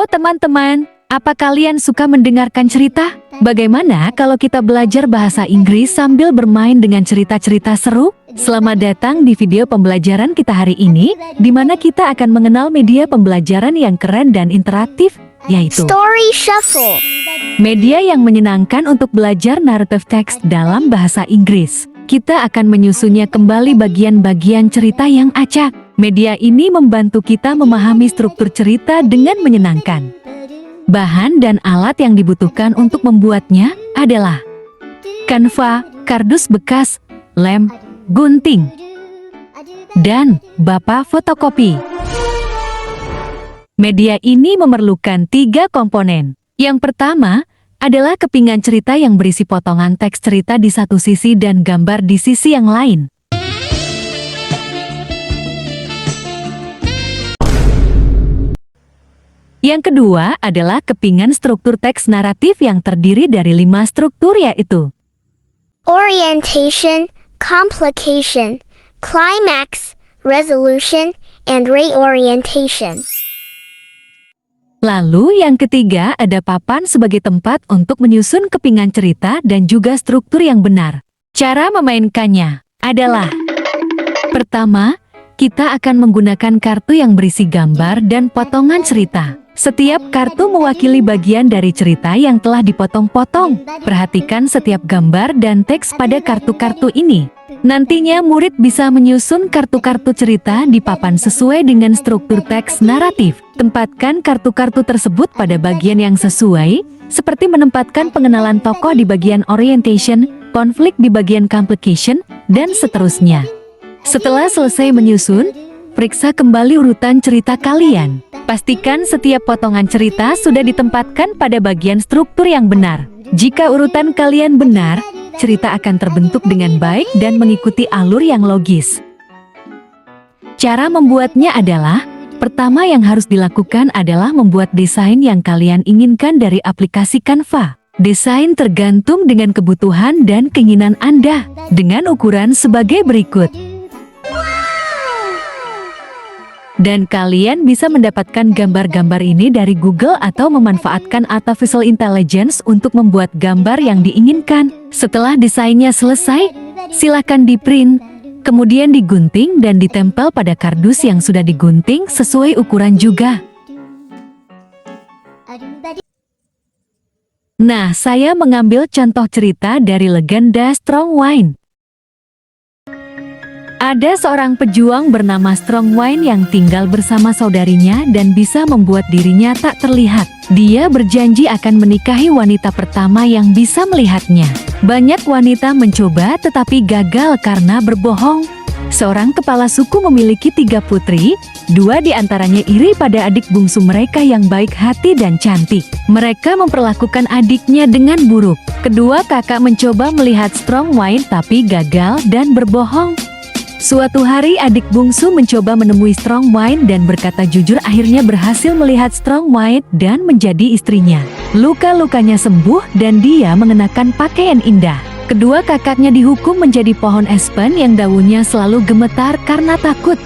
Halo teman-teman, apa kalian suka mendengarkan cerita? Bagaimana kalau kita belajar bahasa Inggris sambil bermain dengan cerita-cerita seru? Selamat datang di video pembelajaran kita hari ini, di mana kita akan mengenal media pembelajaran yang keren dan interaktif, yaitu Story Shuffle. media yang menyenangkan untuk belajar narrative text dalam bahasa Inggris. Kita akan menyusunnya kembali bagian-bagian cerita yang acak. Media ini membantu kita memahami struktur cerita dengan menyenangkan. Bahan dan alat yang dibutuhkan untuk membuatnya adalah kanva, kardus bekas, lem, gunting, dan bapa fotokopi. Media ini memerlukan 3 komponen. Yang pertama adalah kepingan cerita yang berisi potongan teks cerita di satu sisi dan gambar di sisi yang lain. Yang kedua adalah kepingan struktur teks naratif yang terdiri dari 5 struktur, yaitu Orientation, complication, climax, resolution, and reorientation. Lalu yang ketiga ada papan sebagai tempat untuk menyusun kepingan cerita dan juga struktur yang benar. Cara memainkannya adalah: pertama, kita akan menggunakan kartu yang berisi gambar dan potongan cerita. Setiap kartu mewakili bagian dari cerita yang telah dipotong-potong. Perhatikan setiap gambar dan teks pada kartu-kartu ini. Nantinya murid bisa menyusun kartu-kartu cerita di papan sesuai dengan struktur teks naratif. Tempatkan kartu-kartu tersebut pada bagian yang sesuai, seperti menempatkan pengenalan tokoh di bagian orientation, konflik di bagian complication, dan seterusnya. Setelah selesai menyusun, periksa kembali urutan cerita kalian. Pastikan setiap potongan cerita sudah ditempatkan pada bagian struktur yang benar. Jika urutan kalian benar, cerita akan terbentuk dengan baik dan mengikuti alur yang logis. Cara membuatnya adalah: pertama yang harus dilakukan adalah membuat desain yang kalian inginkan dari aplikasi Canva. Desain tergantung dengan kebutuhan dan keinginan Anda, dengan ukuran sebagai berikut. Dan kalian bisa mendapatkan gambar-gambar ini dari Google atau memanfaatkan artificial intelligence untuk membuat gambar yang diinginkan. Setelah desainnya selesai, silakan di-print, kemudian digunting dan ditempel pada kardus yang sudah digunting sesuai ukuran juga. Nah, saya mengambil contoh cerita dari legenda Strongwine. Ada seorang pejuang bernama Strongwine yang tinggal bersama saudarinya dan bisa membuat dirinya tak terlihat. Dia berjanji akan menikahi wanita pertama yang bisa melihatnya. Banyak wanita mencoba tetapi gagal karena berbohong. Seorang kepala suku memiliki 3 putri, 2 diantaranya iri pada adik bungsu mereka yang baik hati dan cantik. Mereka memperlakukan adiknya dengan buruk. Kedua kakak mencoba melihat Strongwine tapi gagal dan berbohong. Suatu hari adik bungsu mencoba menemui Strongwine dan berkata jujur, akhirnya berhasil melihat Strongwine dan menjadi istrinya. Luka-lukanya sembuh dan dia mengenakan pakaian indah. Kedua kakaknya dihukum menjadi pohon aspen yang daunnya selalu gemetar karena takut.